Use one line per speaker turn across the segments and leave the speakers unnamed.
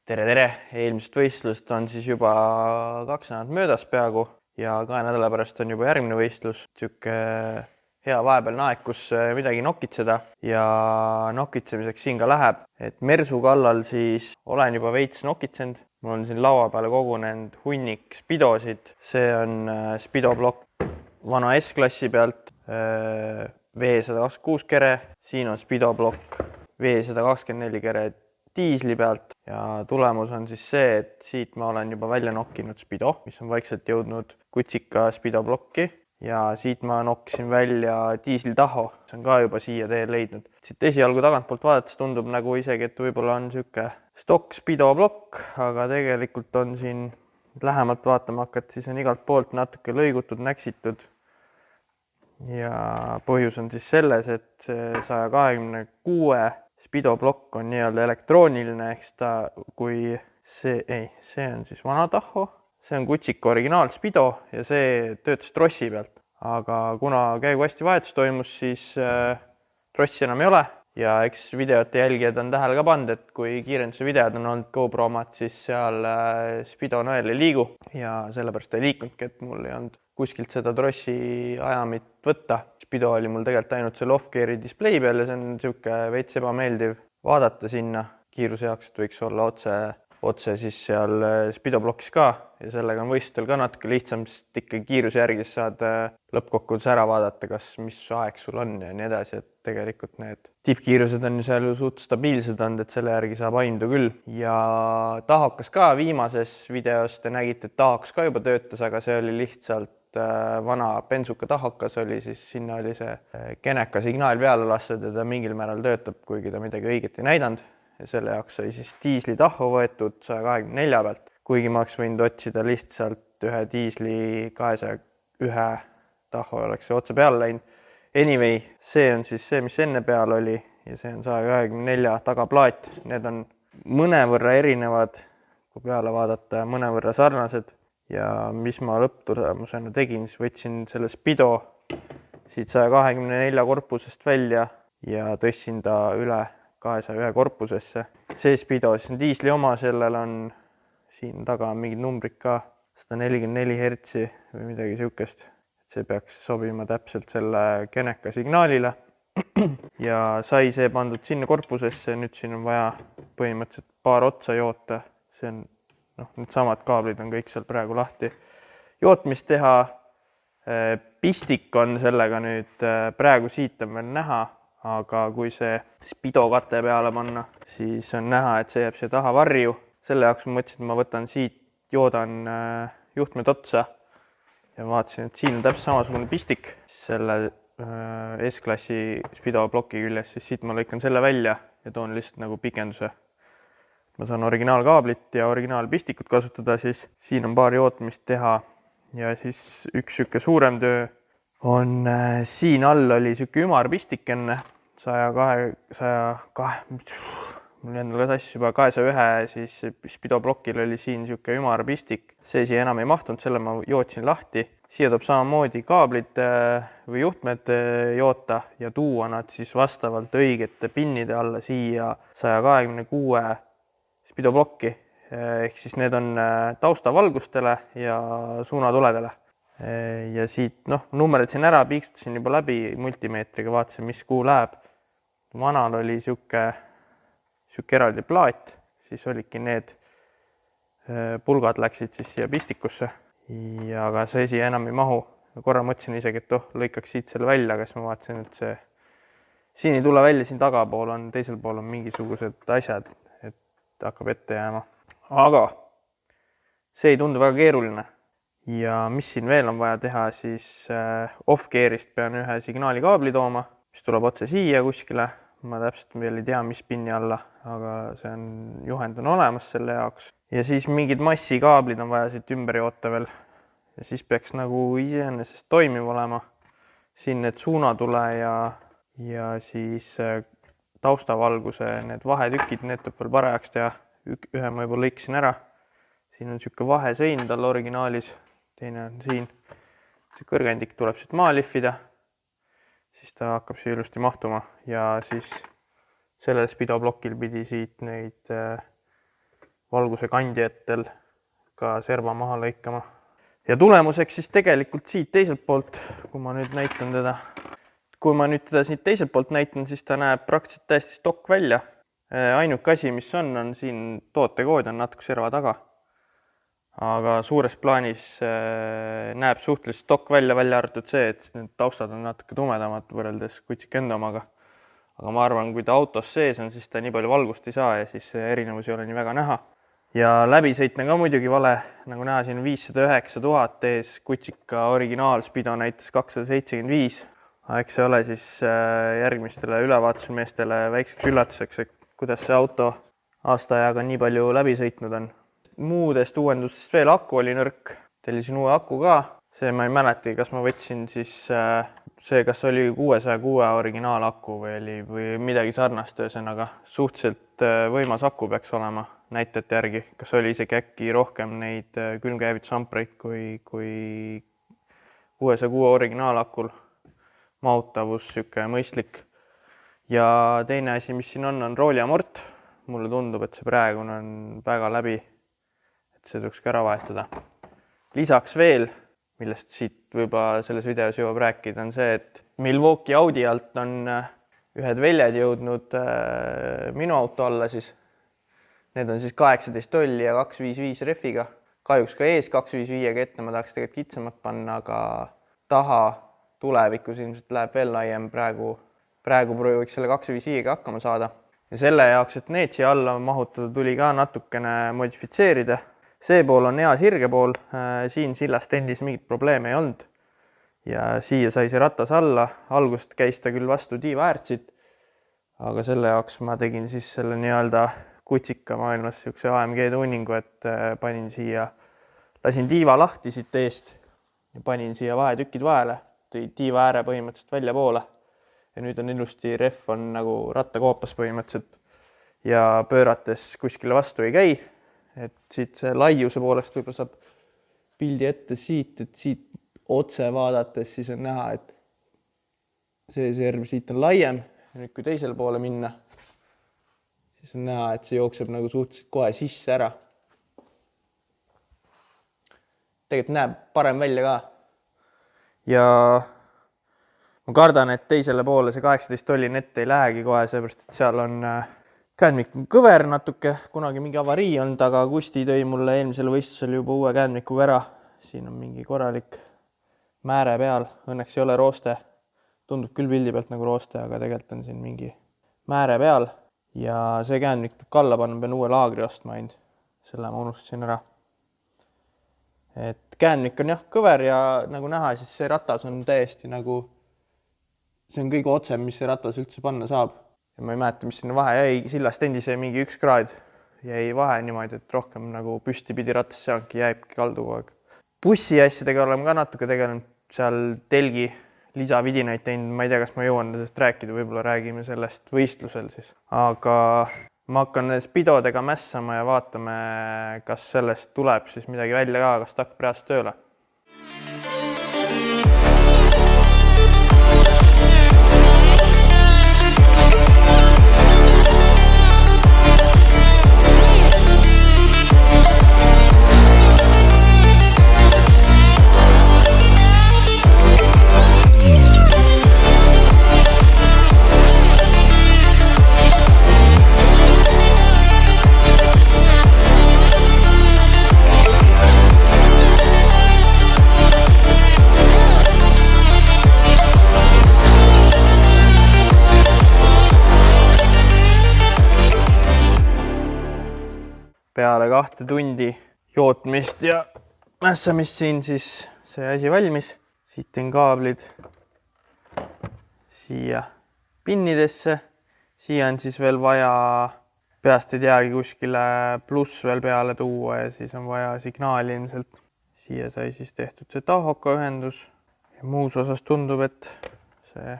Tere! Eelmisest võistlust on siis juba 2 nädalat möödas peaaegu ja 2 nädala pärast on juba järgmine võistlus. Siuke hea vahepealne aeg, kus midagi nokitseda ja nokitsemiseks siin ka läheb. Et Mersu kallal siis olen juba veits nokitsenud. Mul on siin laua peale kogunenud hunnik Spidosid. See on Spido plokk vana S-klassi pealt, V126 kere. Siin on Spido plokk V124 kere diisli pealt ja tulemus on siis see, et siit ma olen juba välja nokkinud Spido, mis on vaikselt jõudnud kutsika Spido plokki ja siit ma nokkisin välja diisli taho, see on ka juba siia teel leidnud. Siit esialgu tagantpoolt vaadates tundub nagu isegi, et võib-olla on siuke stock Spido plokk, aga tegelikult on siin lähemalt vaatama hakata, siis on igalt poolt natuke lõigutud, näksitud. Ja põhjus on siis selles, et see 126 Spido plokk on nii-öelda elektrooniline, ehk ta kui see on siis vana taho, see on kutsika originaal Spido ja see töötas trossi pealt. Aga kuna käiguasti vahetus toimus, siis trossi enam ei ole ja eks videote jälgijad on tähele ka pannud, et kui kiirenduse videod on olnud GoPro omad, siis seal Spido nõel ei liigu ja sellepärast ei liikunudki, et mul ei olnud kuskilt seda trossi ajamit võtta. Spido oli mul tegelikult ainult selle off-gear'i display peal ja see on siuke veits ebameeldiv vaadata sinna kiiruse jaoks, et võiks olla otse siis seal Spido plokis ka ja sellega on võistlustel ka natuke lihtsam, sest ikkagi kiiruse järgi saad lõppkokkuvõttes ära vaadata, mis aeg sul on ja nii edasi, et tegelikult need tippkiirused on ju seal ju suht stabiilsed olnud, et selle järgi saab aindu küll. Ja tahokas ka viimases videos te nägite, et tahokas ka juba töötas, aga see oli lihtsalt vana bensuka tahokas oli, siis sinna oli see keneka signaal peale lastud ja ta mingil määral töötab, kuigi ta midagi õiget ei näidanud. Ja selle jaoks oli siis diisli taho võetud 124 pealt, kuigi ma oleks võinud otsida lihtsalt ühe diisli 201 taho oleks see otse peale läinud. Anyway, see on siis see, mis enne peal oli ja see on 124 tagaplaat. Need on mõnevõrra erinevad, kui peale vaadata, mõnevõrra sarnased. Ja mis ma lõpptulemusena tegin, siis võtsin selle Spido siit 124 korpusest välja ja tõstsin ta üle 201 korpusesse. See Spido siis on diisli oma, sellel on siin taga mingid numbrid ka, 144 hertsi või midagi siukest. See peaks sobima täpselt selle keneka signaalile ja sai see pandud sinna korpusesse. Nüüd siin on vaja põhimõtteliselt paar otsa joota. See on need samad kaablid on kõik seal praegu lahti. Jootmist teha, pistik on sellega nüüd praegu siit on veel näha, aga kui see Spido kate peale panna, siis on näha, et see jääb siia taha varju. Selle jaoks ma mõtlesin, et ma võtan siit, joodan juhtmed otsa ja vaatasin, et siin on täpselt samasugune pistik selle S-klassi Spido ploki küljes, siis siit ma lõikan selle välja ja toon lihtsalt nagu pikenduse. Ma saan originaalkaablit ja originaalpistikut kasutada, siis siin on paar jootmist teha ja siis üks siuke suurem töö on siin all oli siuke ümarpistik enne 201 siis Spido plokil oli siin siuke ümarpistik. See siia enam ei mahtunud, selle ma jootsin lahti. Siia tuleb samamoodi kaablid või juhtmed joota ja tuua nad siis vastavalt õigete pinnide alla siia 126 Spido plokki, ehk siis need on taustavalgustele ja suunatuledele. Ja siit, numbrid siin ära piiksutusin juba läbi multimeetriga, vaatasin, mis kuhu läheb. Vanal oli siuke eraldi plaat, siis olidki need pulgad läksid siis siia pistikusse. Ja aga see siia enam ei mahu. Korra mõtlesin isegi, et lõikaks siit selle välja, aga siis ma vaatasin, et see siin ei tule välja, siin tagapool on, teisel pool on mingisugused asjad, hakkab ette jääma. Aga see ei tundu väga keeruline. Ja mis siin veel on vaja teha, siis off-gear'ist pean ühe signaalikaabli tooma, mis tuleb otse siia kuskile. Ma täpselt veel ei tea, mis pinni alla, aga see on juhend on olemas selle jaoks. Ja siis mingid massikaablid on vaja siit ümber joota veel. Ja siis peaks nagu iseenesest toimiv olema. Siin need suunatule ja siis taustavalguse need vahetükid, need tuleb veel parajaks teha. Ühe ma juba lõiksin ära. Siin on siuke vahesein tal originaalis, teine on siin. See kõrgendik tuleb siit maa lihvida, siis ta hakkab siia ilusti mahtuma ja siis sellel Spido plokil pidi siit neid valguse kandjatel ka serva maha lõikama. Ja tulemuseks siis tegelikult siit teiselt poolt, kui ma nüüd näitan teda, siit teiselt poolt näitan, siis ta näeb praktiliselt täiesti stokk välja. Ainuke asi, mis on siin tootekood on natuke serva taga. Aga suures plaanis näeb suhteliselt stokk välja arvatud see, et need taustad on natuke tumedamad võrreldes kutsik enda omaga. Aga ma arvan, kui ta autos sees on, siis ta nii palju valgust ei saa ja siis see erinevus ei ole nii väga näha. Ja läbisõit on ka muidugi vale, nagu näha siin 509 000 ees, kutsika originaalspido näitas 275. Eks see ole siis järgmistele ülevaatusmeestele väikseks üllatuseks, et kuidas see auto aastaajaga nii palju läbi sõitnud on. Muudest uuendustest veel aku oli nõrk, tellisin uue aku ka. See ma ei mäleta, kas ma võtsin siis see, kas oli 606 originaalaku või midagi sarnast, ühesõnaga suhteliselt võimas aku peaks olema näitajate järgi. Kas oli isegi äkki rohkem neid külmkäivitusampreid kui 606 originaalakul. Mahutavus, siuke mõistlik. Ja teine asi, mis siin on rooliamort. Mulle tundub, et see praegune on väga läbi, et see tuleks ka ära vahetada. Lisaks veel, millest siit võib-olla selles videos jõuab rääkida, on see, et Milwaukee Audi alt on ühed väljad jõudnud minu auto alla siis. Need on siis 18 tolli ja 255 refiga. Kahjuks ka ees 255-ga ette, ma tahaks tegelikult kitsamalt panna, aga taha tulevikus ilmselt läheb veel laiem. Praegu võiks selle 255-ga hakkama saada. Ja selle jaoks, et need siia alla mahutada, tuli ka natukene modifitseerida. See pool on hea sirge pool, siin sillast endis mingit probleeme ei olnud. Ja siia sai see ratas alla, algusest käis ta küll vastu tiivaäärtsid, aga selle jaoks ma tegin siis selle nii-öelda kutsika maailmas siukse AMG tuuningu, et lasin tiiva lahti siit eest ja panin siia vahetükid vahele, tõi tiiva ääre põhimõtteliselt välja poole. Ja nüüd on ilusti ref on nagu rattakoopas põhimõtteliselt ja pöörates kuskile vastu ei käi. Et siit see laiuse poolest võib-olla saab pildi ette siit, et siit otse vaadates siis on näha, et see serv siit on laiem. Ja nüüd kui teisele poole minna, siis on näha, et see jookseb nagu suhteliselt kohe sisse ära. Tegelikult näeb parem välja ka. Ja ma kardan, et teisele poole see 18 tolli ette ei lähegi kohe, seepärast, et seal on käändmik on kõver natuke, kunagi mingi avarii olnud, aga Kusti tõi mulle eelmisel võistlusel juba uue käändmikuga ära. Siin on mingi korralik määre peal, õnneks ei ole rooste. Tundub küll pildi pealt nagu rooste, aga tegelikult on siin mingi määre peal. Ja see käändmik peab kalla panna, pean uue laagri ostma ainult. Selle ma unustasin ära. Et käändmik on jah kõver ja nagu näha, siis see ratas on täiesti nagu, see on kõige otsem, mis see ratas üldse panna saab. Ja ma ei mäleta, mis sinna vahe jäi, sillast endise mingi 1 kraad jäi vahe niimoodi, et rohkem nagu püsti pidi ratas seanki jääbki kaldu kogu aeg. Bussi asjadega oleme ka natuke tegelenud, seal telgi lisavidinaid teinud, ma ei tea, kas ma jõuan sellest rääkida, võib-olla räägime sellest võistlusel siis. Aga ma hakkan spidodega mässama ja vaatame, kas sellest tuleb siis midagi välja ka, kas ta hakkab reaalselt tööle. Peale 2 tundi jootmist ja mässamist siin siis see asi valmis. Siit on kaablid siia pinnidesse. Siia on siis veel vaja, peast ei teagi kuskile pluss veel peale tuua ja siis on vaja signaali ilmselt. Siia sai siis tehtud see tahoka ühendus. Ja muus osas tundub, et see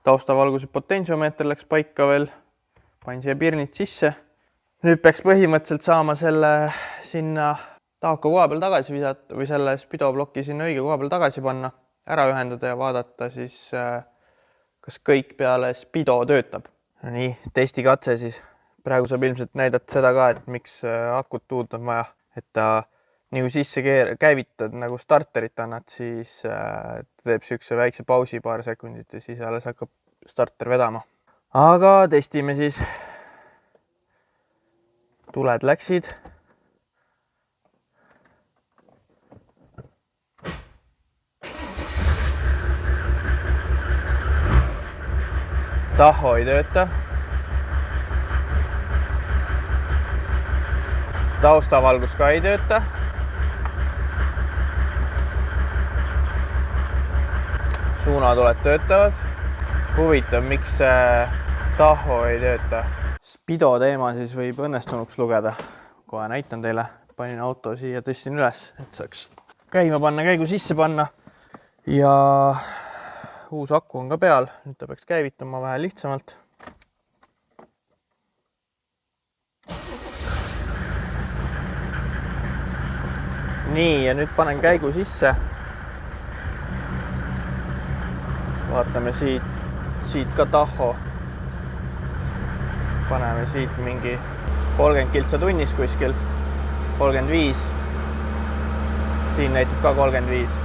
taustavalguse potentsiomeeter läks paika veel. Pain siia pirnid sisse. Nüüd peaks põhimõtteliselt saama selle sinna tahoka koha peal tagasi visata või selle spidoploki sinna õige koha peal tagasi panna, ära ühendada ja vaadata siis, kas kõik peale spido töötab. No nii, testikatse siis. praegu saab ilmselt näidata seda ka, et miks akut uut on vaja, et ta nii kui sisse käivitad nagu starterit annad, siis teeb siukse väikse pausi paar sekundit ja siis alles hakkab starter vedama. Aga testime siis. Tuled läksid. Taho ei tööta. Taustavalgus ka ei tööta. Suunatuled töötavad. Huvitav, miks taho ei tööta. Spido teema siis võib õnnestunuks lugeda. Kohe näitan teile. Panin auto siia, tõstin üles, et saaks käima panna, käigu sisse panna. Ja uus aku on ka peal. Nüüd ta peaks käivituma vähe lihtsamalt. Nii, ja nüüd panen käigu sisse. Vaatame siit ka taho. Paneme siit mingi 30 kiltsa tunnis kuskil. 35. Siin näitab ka 35.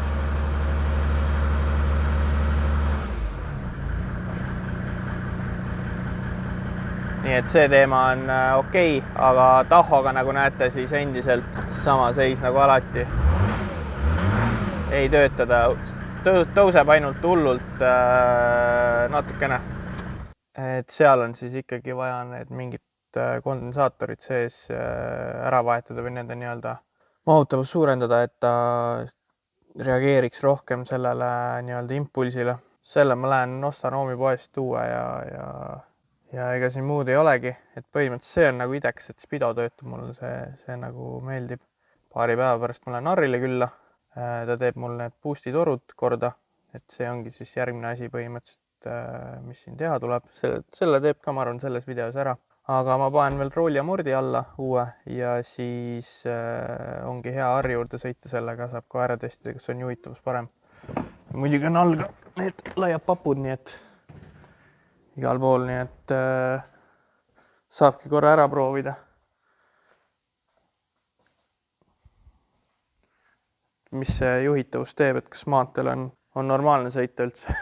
Nii et see teema on okei, aga tahoga nagu näete, siis endiselt sama seis nagu alati. Ei töötada, tõuseb ainult hullult natukene. Et seal on siis ikkagi vaja need mingid kondensaatorid sees ära vahetada või nende nii-öelda mahutavust suurendada, et ta reageeriks rohkem sellele nii-öelda impulsile. Selle ma lähen ostan Oomi poest uue ja ega siin muud ei olegi, et põhimõtteliselt see on nagu ideks, et Spido töötab mulle, see nagu meeldib. Paari päeva pärast ma lähen Harrile külla, ta teeb mul need boosti torud korda, et see ongi siis järgmine asi põhimõtteliselt, mis siin teha tuleb. Selle teeb ka, ma arvan, selles videos ära. Aga ma panen veel rooli ja mordi alla uue ja siis ongi hea Harri juurde sõita sellega, saab ka ära testida, kas on juhitavus parem. Muidugi on all ka need laiad papud, nii et igal pool, nii et saabki korra ära proovida. Mis see juhitavus teeb, et kas maanteel on normaalne sõita üldse,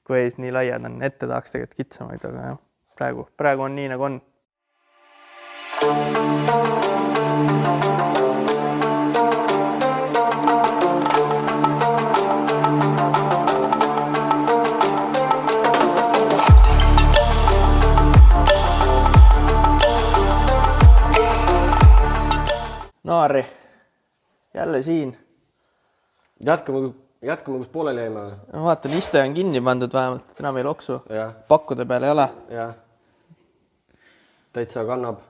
kui ees nii laiad on. Ette tahaks tegelikult kitsamaid, aga jah, praegu on nii nagu on. No Harri, jälle siin.
Jätkame, kus pooleli jäime.
No vaatan, iste on kinni pandud vähemalt, et enam ei loksu.
Ja.
Pakkude peal ei ole.
Ja. Täitsa kannab.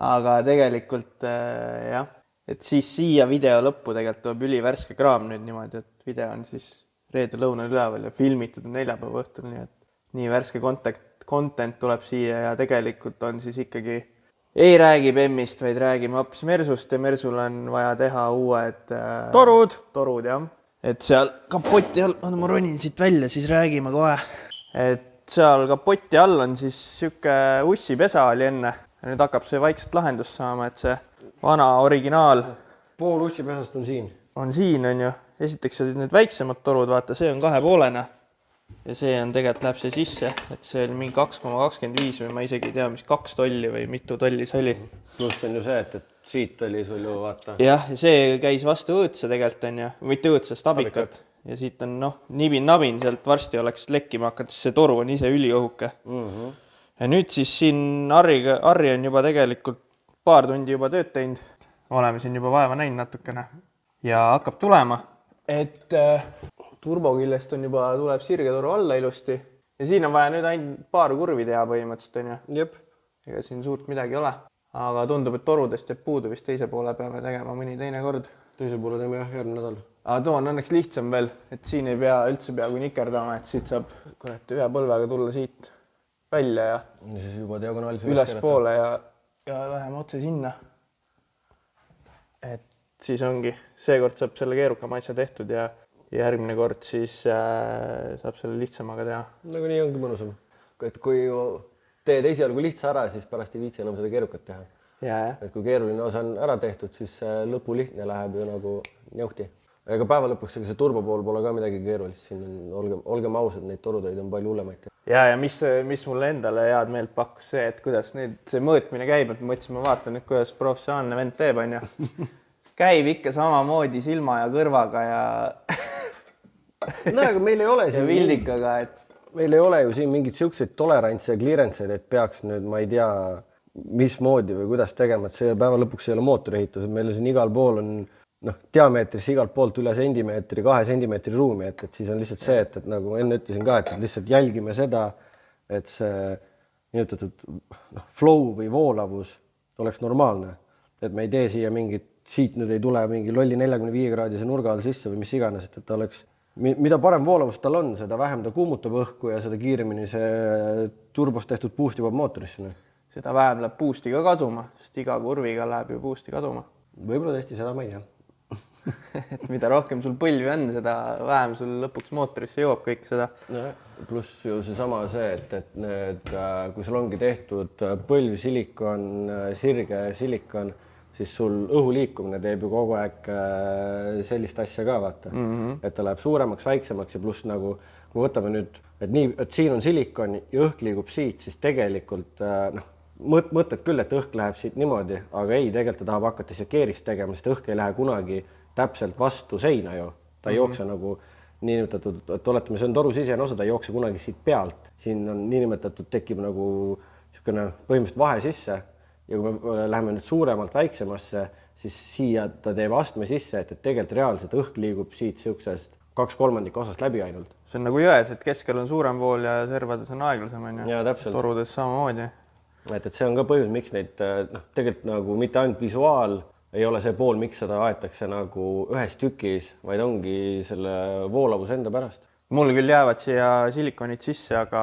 Aga tegelikult jah, et siis siia video lõppu tegelikult tuleb ülivärske kraam nüüd niimoodi, et video on siis reede lõunal üleval ja filmitud on neljapäeva õhtul, nii et nii värske content tuleb siia ja tegelikult on siis ikkagi ei räägi Bemmist, vaid räägime hoopis Mersust ja Mersul on vaja teha uued torud, jah. Et seal kapoti all, ma ronin siit välja, siis räägime kohe. Et seal kapoti all on siis siuke ussipesa oli enne. Ja nüüd hakkab see vaikselt lahendust saama, et see vana originaal.
Pool ussipesast on siin.
On siin, on ju. Esiteks olid need väiksemad torud, vaata, see on 2,5. Ja see on tegelikult läheb see sisse, et see oli mingi 2,25 või ma isegi ei tea, mis 2 tolli või mitu tolli see oli.
Pluss on ju see, et siit oli sul ju vaata.
Jah, ja see käis vastu õõtse tegelikult on ju, mitte õõtsest abikat. Ja siit on nibin-nabin, sealt varsti oleks lekkima hakanud, see toru on ise üliõhuke. Ja nüüd siis siin Harri on juba tegelikult paar tundi juba tööd teinud. Oleme siin juba vaeva näinud natukene ja hakkab tulema, et turbokillest on juba, tuleb sirgetoru alla ilusti. Ja siin on vaja nüüd ainult paar kurvi teha põhimõtteliselt, on ju.
Jep.
Ega siin suurt midagi ole. Aga tundub, et torudest jääb puudu vist teise poole peame tegema mõni teine kord.
Teise poole teeme jah järgmine nädal.
Aga too on õnneks lihtsam veel, et siin ei pea üldse peaaegu nikerdama, et siit saab ühe põlvega tulla siit välja ja
siis juba diagonaalis
üles poole ja läheme otse sinna. Et siis ongi, seekord saab selle keerukama asja tehtud ja järgmine kord siis saab selle lihtsamaga teha.
Nagu nii ongi mõnusam. Et kui teed esialgu lihtsa ära, siis pärast ei viitsi enam seda keerukat teha. Et kui keeruline osa on ära tehtud, siis lõpu lihtne läheb ju nagu njauhti. Ega päeva lõpuks see turbo pool pole ka midagi keerulist, siin on, olgem ausad, neid torutöid on palju hullemaid.
Ja mis mulle endale head meelt pakkus see, et kuidas nüüd see mõõtmine käib, et ma mõtlesin, ma vaatan nüüd, kuidas professionaalne vend teeb, on ju. Käib ikka samamoodi silma ja kõrvaga ja
No aga meil ei ole siin
vildikaga, et
meil ei ole ju siin mingid siukseid tolerantse ja clearance'id, et peaks nüüd, ma ei tea, mismoodi või kuidas tegema, et see päeva lõpuks ei ole mootoriehitus, et meil siin igal pool on diameetris igalt poolt üle sentimeetri, 2 sentimeetri ruumi, et siis on lihtsalt see, et nagu ma enne ütlesin ka, et lihtsalt jälgime seda, et see niinimetatud flow või voolavus oleks normaalne, et me ei tee siia mingit, siit nüüd ei tule mingi lolli 45 kraadise nurga all sisse või mis iganes, et ta oleks, mida parem voolavus tal on, seda vähem ta kuumutab õhku ja seda kiiremini see turbos tehtud boost jõuab mootorisse.
Seda vähem läheb boosti ka kaduma, sest iga kurviga läheb ju boosti kaduma.
Võib-olla tõesti seda ma ei tea.
Et mida rohkem sul põlvi on, seda vähem sul lõpuks mootorisse jõuab kõik seda.
Pluss ju seesama see, et need, kui sul ongi tehtud põlv, silikon, sirge silikon, siis sul õhu liikumine teeb ju kogu aeg sellist asja ka vaata, et ta läheb suuremaks, väiksemaks ja pluss nagu, kui võtame nüüd, et siin on silikon ja õhk liigub siit, siis tegelikult mõtled küll, et õhk läheb siit niimoodi, aga ei, tegelikult ta tahab hakata siia keerist tegema, sest õhk ei lähe kunagi täpselt vastu seina ju. Ta ei jookse nagu niinimetatud, et oletame, see on toru sisene osa, ta ei jookse kunagi siit pealt. Siin on niinimetatud, tekib nagu niisugune põhimõtteliselt vahe sisse ja kui me läheme nüüd suuremalt väiksemasse, siis siia ta teeb astme sisse, et tegelikult reaalselt õhk liigub siit siuksest 2/3 osast läbi ainult.
See on nagu jões, et keskel on suurem vool ja servades on aeglasem, on ju.
Ja täpselt.
Torudes samamoodi.
Et see on ka põhjus, miks neid tegelikult nagu mitte ainult visuaal ei ole see pool, miks seda aetakse nagu ühes tükis, vaid ongi selle voolavus enda pärast.
Mul küll jäävad siia silikonid sisse, aga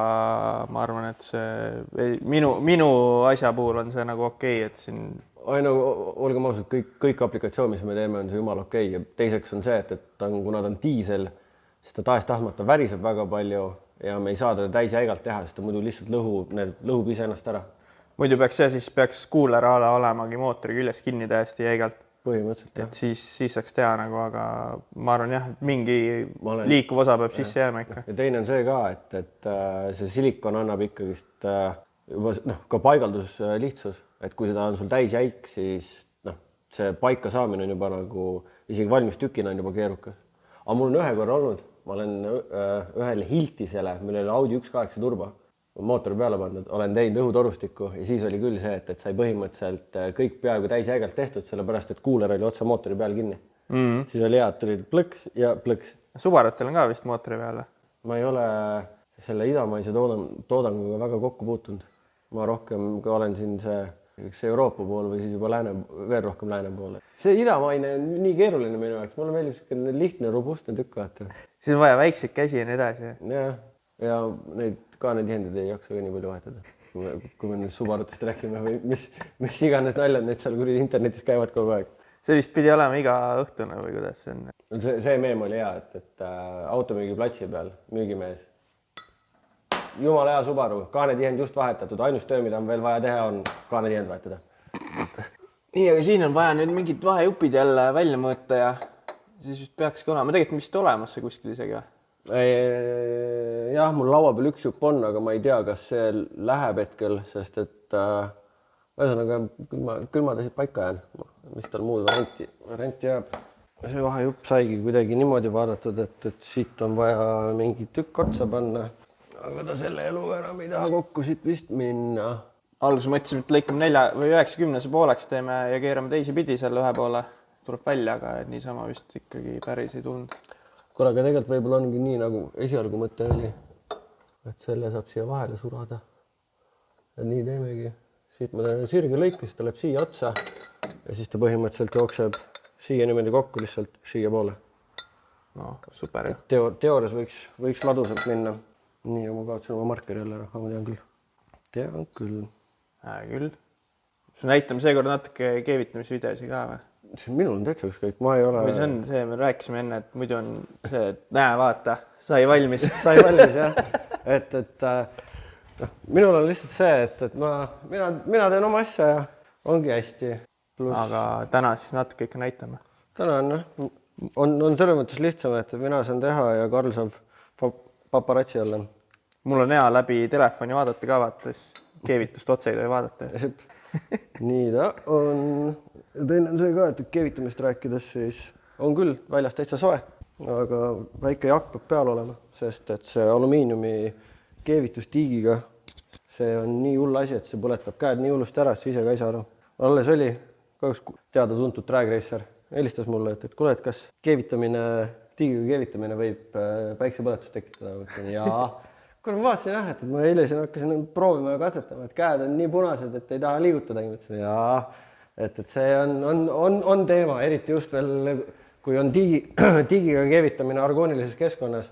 ma arvan, et see minu asja puhul on see nagu okei, et siin...
Olgem ausalt, kõik aplikatsioon, mis me teeme, on see jumal okei. Ja teiseks on see, et kuna ta on diisel, siis ta tahes-tahtmata väriseb väga palju ja me ei saa teda täisjäigalt teha, sest ta muidu lihtsalt lõhub iseennast ära.
Muidu peaks kuulerala olemagi mootori küljes kinni täiesti jäigalt.
Põhimõtteliselt, jah.
Et siis saaks teha nagu, aga ma arvan jah, mingi liikuv osa peab sisse jääma ikka.
Ja teine on see ka, et see silikon annab ikkagist juba ka paigaldus lihtsus, et kui seda on sul täisjäik, siis see paika saamine on juba nagu isegi valmis tükina on juba keerukas. Aga mul on ühe korra olnud, ma olen ühele Hiltisele, millel Audi 1.8 turbo, mootori peale pandud, olen teinud õhutorustikku ja siis oli küll see, et sai põhimõtteliselt kõik peaaegu täisjäigalt tehtud, sellepärast et kuuler oli otsa mootori peal kinni. Siis oli hea, et tulid plõks ja plõks.
Subarutel on ka vist mootori peale?
Ma ei ole selle idamaise toodanguga väga kokku puutunud. Ma rohkem olen siin see Euroopa pool või siis juba veel rohkem lääne poole. See idamaine on nii keeruline minu jaoks, mulle meeldib lihtne, robustne tükk vaata.
Siis on vaja väikseid käsi ja nii edasi.
Ja neid tihendid ei jaksa ka nii palju vahetada, kui me nüüd Subarutest räägime või mis iganes naljad need seal kuridi internetis käivad kogu aeg.
See vist pidi olema iga õhtune või kuidas see on?
See meem oli hea, et automüügiplatsi peal müügimees. Jumala hea Subaru, kaanetihend just vahetatud, ainus töö, mida on veel vaja teha, on kaanetihend vahetada.
Nii, aga siin on vaja nüüd mingid vahejupid jälle välja mõõta ja siis vist peakski olema. Tegelikult vist olemas see kuskil isegi või?
Jah, mul laua peal üks jupp on, aga ma ei tea, kas see läheb hetkel, sest et ühesõnaga küll ma tasid paika jään, mis tal muud varianti jääb. See vahejupp saigi kuidagi niimoodi vaadatud, et siit on vaja mingi tükk otsa panna, aga ta selle eluga enam ei taha kokku siit vist minna.
Alguses mõtlesime, et lõikame 4 või 90 pooleks teeme ja keerame teisi pidi selle ühe poole, tuleb välja, aga niisama vist ikkagi päris ei tulnud.
Kuule, aga tegelikult võib-olla ongi nii, nagu esialgu mõte oli, et selle saab siia vahele surada. Ja nii teemegi. Siit ma teen sirge lõike, siis ta läheb siia otsa ja siis ta põhimõtteliselt jookseb siia niimoodi kokku lihtsalt siia poole.
No, super ju.
Teoorias võiks ladusalt minna. Nii, ja ma kaotsin oma markeri jälle ära, aga ma tean küll. Tean küll.
Küll. Näitame seekord natuke keevitamisvideosi ka või?
Minul on täitsa ükskõik, ma ei ole...
Või see on see, me rääkisime enne, et muidu on see, et näe, vaata, sai valmis.
Sai valmis, jah. Et minul on lihtsalt see, et mina teen oma asja ja ongi hästi.
Aga täna siis natuke ikka näitame.
Täna on selles mõttes lihtsam, et mina saan teha ja Karl saab paparatsi olla.
Mul on hea läbi telefoni vaadata ka, vaatas keevitust otse ei tohi vaadata.
Nii ta on. Teine on see ka, et keevitamist rääkides siis on küll väljas täitsa soe, aga väike jakk peab peal olema, sest et see alumiiniumi keevitustiigiga, see on nii hull asi, et see põletab käed nii hullust ära, et see ise ka ei saa aru. Alles oli ka üks teada-tuntud drag racer, helistas mulle, et kuule, et kas tiigiga keevitamine võib päiksepõletust tekitada. Jaa, kui ma vaatasin jah, et ma eile siin hakkasin proovima ja katsetama, et käed on nii punased, et ei taha liigutada. Jaa, et see on teema, eriti just veel, kui on tiigiga keevitamine argoonilises keskkonnas.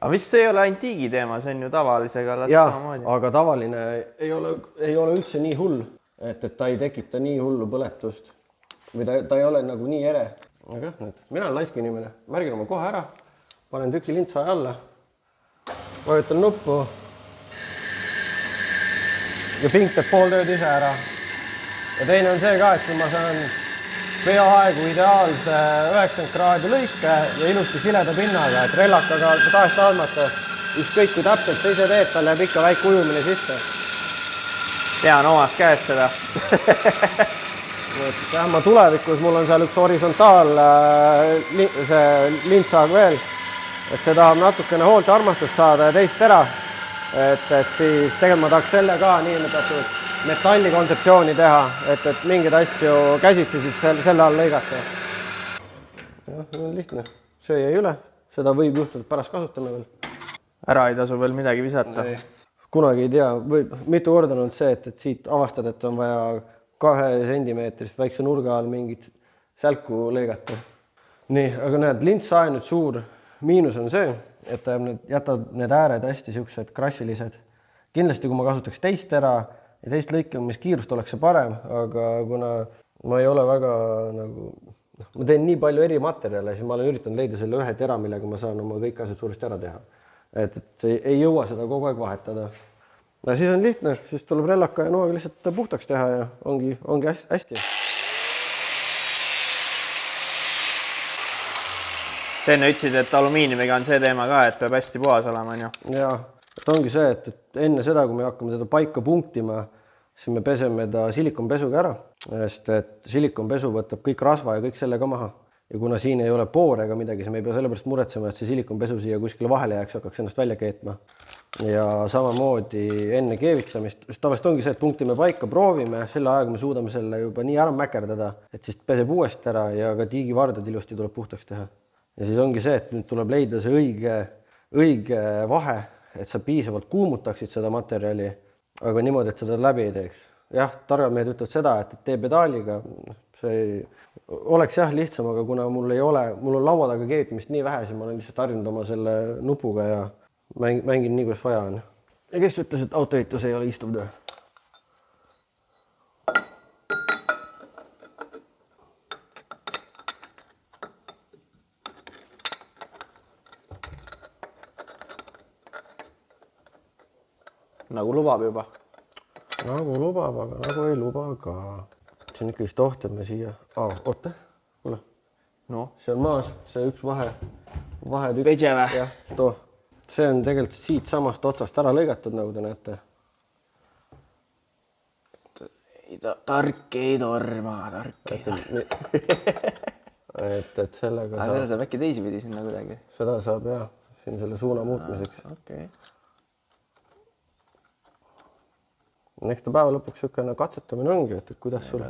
Aga vist see ei ole ainult tiigi teema, see on ju tavalisega
samamoodi. Aga tavaline ei ole üldse nii hull, et ta ei tekita nii hullu põletust või ta ei ole nagu nii ere. Aga mina olen laisk inimene, märgin oma kohe ära, panen tüki lintsaja alla, vajutan nuppu ja pink teeb pool tööd ise ära. Ja teine on see ka, et kui ma saan veoaegu ideaalse 90 kraadi lõike ja ilusti sileda pinnaga, et rellakaga tahes tahtmata, ükskõik kui täpselt sa ise teed, tal jääb ikka väike ujumine sisse.
Tean omast käest seda.
Jah, ma tulevikus, mul on seal üks horisontaal see lintsaag veel, et see tahab natukene hoolt ja armastust saada ja teist ära. Et siis tegelikult ma tahaks selle ka niimetatud metalli kontseptsiooni teha, et mingeid asju käsitsi selle all lõigata. On lihtne, see jäi üle, seda võib juhtuda, pärast kasutame veel.
Ära ei tasu veel midagi visata.
Kunagi ei tea, mitu korda on see, et siit avastad, et on vaja 2 sentimeetrist väikse nurga all mingit sälku lõigata. Nii, aga näed, lintsaja nüüd suur miinus on see, et ta jätab need ääred hästi siuksed krassilised. Kindlasti, kui ma kasutaks teist tera ja teist lõikamiskiirust oleks see parem, aga kuna ma ei ole väga nagu, ma teen nii palju eri materjale, siis ma olen üritanud leida selle ühe tera, millega ma saan oma kõik asjad suuresti ära teha. Et ei jõua seda kogu aeg vahetada. No siis on lihtne, siis tuleb rellaka ja noaga lihtsalt puhtaks teha ja ongi hästi.
See enne ütlesid, et alumiiniumiga on see teema ka, et peab hästi puhas olema, on ju?
Jaa, et ongi see, et enne seda, kui me hakkame teda paika punktima, siis me peseme ta silikonpesuga ära, sest et silikonpesu võtab kõik rasva ja kõik selle ka maha. Ja kuna siin ei ole poore ega midagi, siis me ei pea sellepärast muretsema, et see silikonpesu siia kuskile vahele jääks, hakkaks ennast välja keetma. Ja samamoodi enne keevitamist, sest tavaliselt ongi see, et punktime paika, proovime, selle ajaga me suudame selle juba nii ära mäkerdada, et siis peseb uuesti ära ja ka tiigivardad ilusti tuleb puhtaks teha. Ja siis ongi see, et nüüd tuleb leida see õige vahe, et sa piisavalt kuumutaksid seda materjali, aga niimoodi, et seda läbi ei teeks. Jah, targad mehed ütlevad seda, et tee pedaaliga, see oleks jah lihtsam, aga kuna mul on laua taga keevitamist nii vähe, siis ma olen lihtsalt harjunud oma selle nupuga ja mängin nii, kuidas vaja on. Ja kes ütles, et autoehitus ei ole istuv töö?
Nagu lubab juba.
Nagu lubab, aga nagu ei luba ka. See on ikka vist oht, et me siia... Oota, kuule.
No.
See on maas, see üks vahe
Veidje vä?
Jah, too. See on tegelikult siit samast otsast ära lõigatud, nagu te näete.
Tark ei torma, tark ei torma.
Et sellega
saab... Seda saab äkki teisipidi sinna kuidagi?
Seda saab jah, siin selle suuna muutmiseks.
Okei.
Eks ta päeva lõpuks niisugune katsetamine ongi, et kuidas sul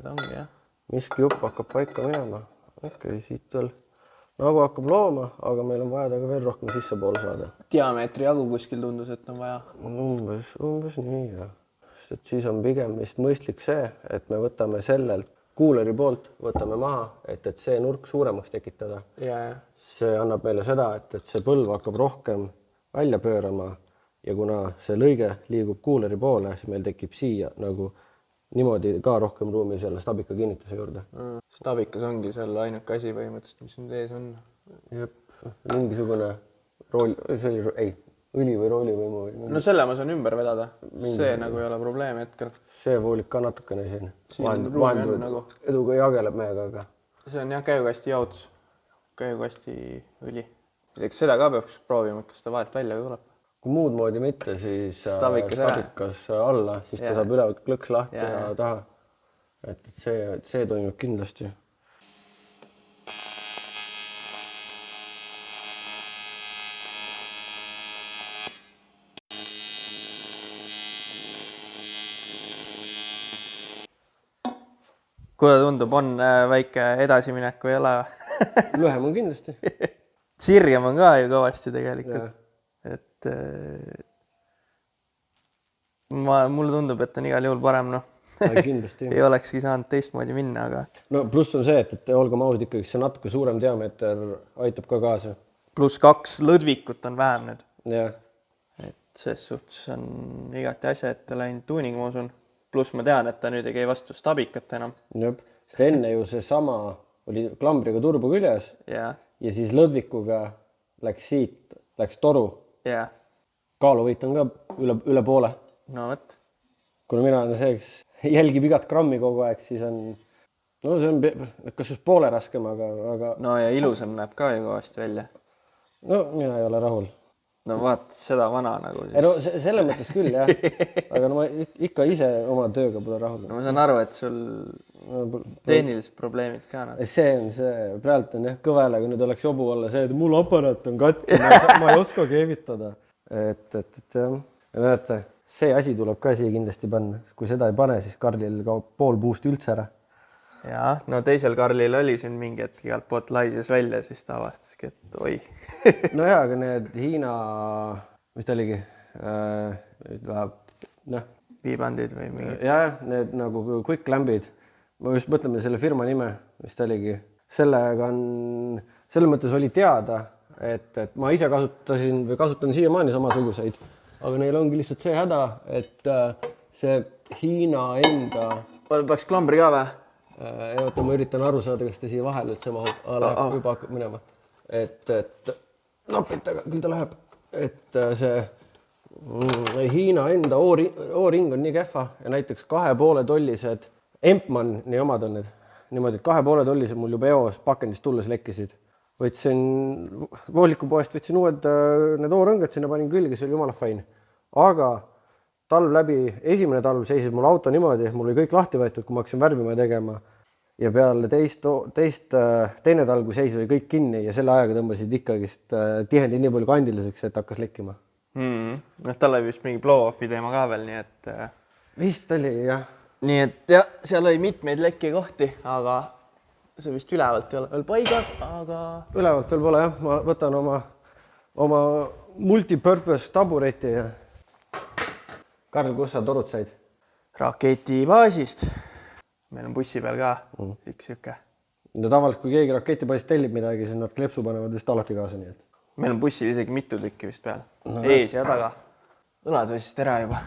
miski jupp hakkab paika minema. Okei, siit veel nagu hakkab looma, aga meil on vaja ta ka veel rohkem sisse poole saada.
Diameetri jagu kuskil tundus, et on vaja?
Umbes nii, jah. Sest siis on pigem vist mõistlik see, et me võtame sellelt kuuleri poolt, võtame maha, et see nurk suuremaks tekitada. See annab meile seda, et see põlv hakkab rohkem välja pöörama. Ja kuna see lõige liigub kuuleri poole, siis meil tekib siia nagu niimoodi ka rohkem ruumi selle stabika kinnituse juurde.
Stabikas ongi seal ainuke asi põhimõtteliselt, mis nüüd ees on.
Jep, mingisugune rool, õli või roolivõimu või
No selle ma saan ümber vedada. See nagu ei ole probleem hetkel.
see voolik ka natukene siin.
ruumi on nagu.
Eduga jageleb mehega, aga
See on jah käigukasti jaotus. Käigukasti õli. Eks seda ka peaks proovima, kas ta vahelt välja tuleb.
kui muud moodi mitte, siis
Stabikas
alla, siis ta saab ülevalt klõks lahti ja taha. Et see toimub kindlasti.
Kuidas tundub, on väike edasiminek või ei ole?
Lühem on kindlasti.
Sirgem on ka ju kõvasti tegelikult. Et mulle tundub, et on igal juhul parem, noh.
Kindlasti.
Ei olekski saanud teistmoodi minna, aga...
No pluss on see, et olgem ausad ikkagi, see natuke suurem diameeter aitab ka kaasa.
+2 lõdvikut on vähem nüüd.
Jah.
Et ses suhtes on igati asja ette läinud tuuning, ma usun. Pluss ma tean, et ta nüüd ei käi vastu stabikat enam.
Jep. Sest enne ju see sama oli klambriga turbo küljes ja siis lõdvikuga läks toru.
Ja.
Kaaluvõit on ka üle poole.
No võt.
Kuna mina olen see, kes jälgib igat grammi kogu aeg, siis on, no see on kas just poole raskem, aga...
No ja ilusam näeb ka ju kõvasti välja.
No mina ei ole rahul.
No vaat seda vana nagu siis...
No selle mõttes küll, jah. Aga no ma ikka ise oma tööga pole rahul.
No ma saan aru, et sul tehnilised probleemid ka.
See on see, praegu on jah kõvele, kui nüüd oleks jobu olla see, et mul aparaat on katki, ma ei oska keevitada. Et jah, näete, see asi tuleb ka siia kindlasti panna. Kui seda ei pane, siis Karlil kaob pool puust üldse ära.
Ja, no teisel Karlil oli siin mingi hetk igalt poolt laises välja, siis ta avastaski, et oi.
No jaa, aga need Hiina, mis ta oligi,
Viibandid või mingi?
Jah, need nagu quick clampid. Ma just mõtleme selle firma nime, mis ta oligi. Sellega on, selle mõttes oli teada, et ma ise kasutan siiamaani samasuguseid, aga neil ongi lihtsalt see häda, et see Hiina enda...
Peaks klambri ka või?
Oota, ma üritan aru saada, kas ta siia vahel üldse mahub. Läheb, juba hakkab minema. Et napilt, aga küll ta läheb. Et see Hiina enda O-ring on nii kehva ja näiteks 2,5 tollised Empmanni omad on need. Niimoodi, et 2,5 tollised mul juba eos pakendist tulles lekkisid. Võtsin voolikupoest, võtsin uued need O-rõngad sinna panin külge, see oli jumala fine. Aga talv läbi, esimene talv seisid mul auto niimoodi, mul oli kõik lahti võetud, kui ma hakkasin värvima tegema. Ja peale teine talv, kui seisid, oli kõik kinni ja selle ajaga tõmbasid ikkagist tihendid nii palju kandiliseks, et hakkas lekkima.
Tal oli vist mingi blow-offi teema ka veel, nii et...
Vist oli, jah.
Nii et jah, seal oli mitmeid lekki kohti, aga see vist ülevalt ei ole veel paigas, aga...
Ülevalt veel pole, jah. Ma võtan oma multipurpose tabureti ja... Karl, kus sa torud said?
Raketibaasist. Meil on bussi peal ka üks siuke.
No tavaliselt, kui keegi raketibaasist tellib midagi, siis nad klepsu panevad vist alati kaasa, nii et...
Meil on bussil isegi mitu tükki vist peal. Ees ja taga. Õlad võisid ära juba.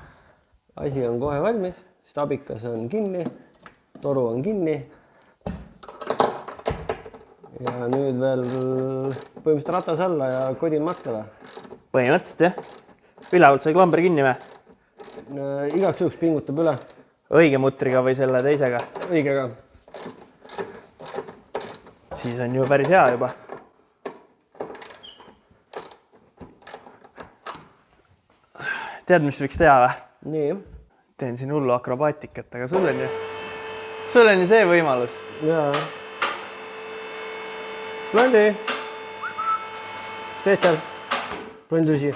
Asi on kohe valmis. Stabikas on kinni. Toru on kinni. Ja nüüd veel põhimõtteliselt ratas alla ja kodin matkale.
Põhimõtteliselt, jah. Ülevalt sai klamber kinni või?
Igaks juhuks pingutab üle.
Õige mutriga või selle teisega?
Õigega.
Siis on ju päris hea juba. Tead, mis võiks teha või?
Nii.
Teen siin hullu akrobaatikat, aga sul on ju see võimalus.
Jaa. Blondi. Teed seal. Blondusi.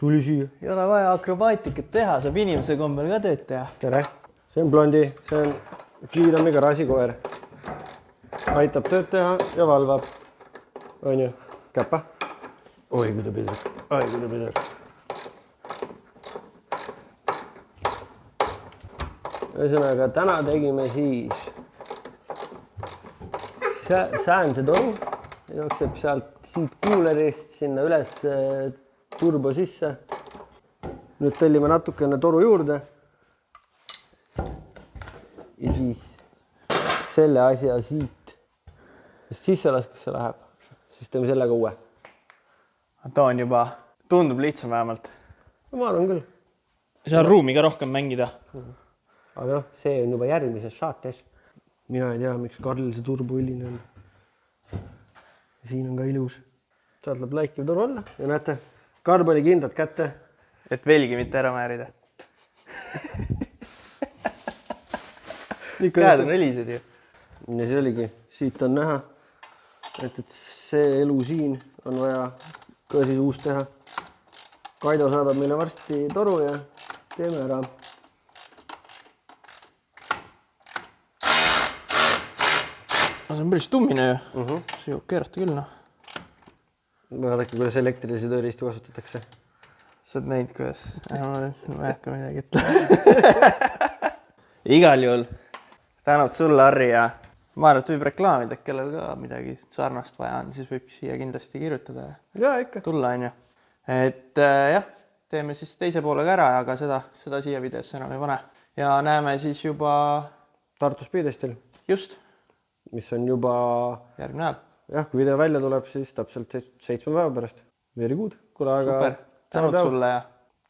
Tuli siia.
Ei ole vaja akrobaatikat teha, saab inimese kombel ka tööd teha.
Tere. See on Blondi, see on Kividami garaažikoer. Aitab tööd teha ja valvab. On ju? Käpa. Oi, kui ta piseb. Ühesõnaga, täna tegime siis säänse toru. Jookseb sealt siit kuulerist sinna üles turbo sisse. Nüüd tellime natukene toru juurde. Ja siis selle asja siit sisse laskesse läheb. Siis teeme sellega uue.
Ta on juba tundub lihtsam vähemalt.
Ma arvan küll.
See on ruumi ka rohkem mängida.
Aga noh, see on juba järgmises saates. Mina ei tea, miks Karlil see turboõline on. Siin on ka ilus. Sealt läheb läikiv toru alla ja näete, karbonikindad kätte.
Et velgi mitte ära määrida. Käed on õlised ju.
Ja see oligi, siit on näha, et see elu siin on vaja ka siis uus teha. Kaido saadab meile varsti toru ja teeme ära.
See on päris tummine ju. See jõuab keerata küll, noh.
Vaadake, kuidas elektrilisi tööriistu kasutatakse.
Sa oled näinud, kuidas? Ma ei hakka midagi ütle. Igal juhul tänud sulle, Harri, ja ma arvan, et võib reklaamida, kellel ka midagi sarnast vaja on, siis võib siia kindlasti kirjutada
ja ikka.
Tulla, on ju. Et jah, teeme siis teise poolega ära, aga seda siia videosse enam ei pane. Ja näeme siis juba...
Tartu Speedestil.
Just.
Mis on juba...
Järgmine ajal.
Jah, kui video välja tuleb, siis täpselt 7 päeva pärast. Very good. Kule, aga...
Super. Tänud sulle ja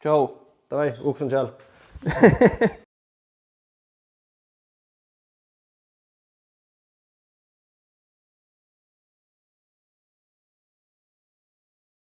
tšau.
Davai, uks on seal.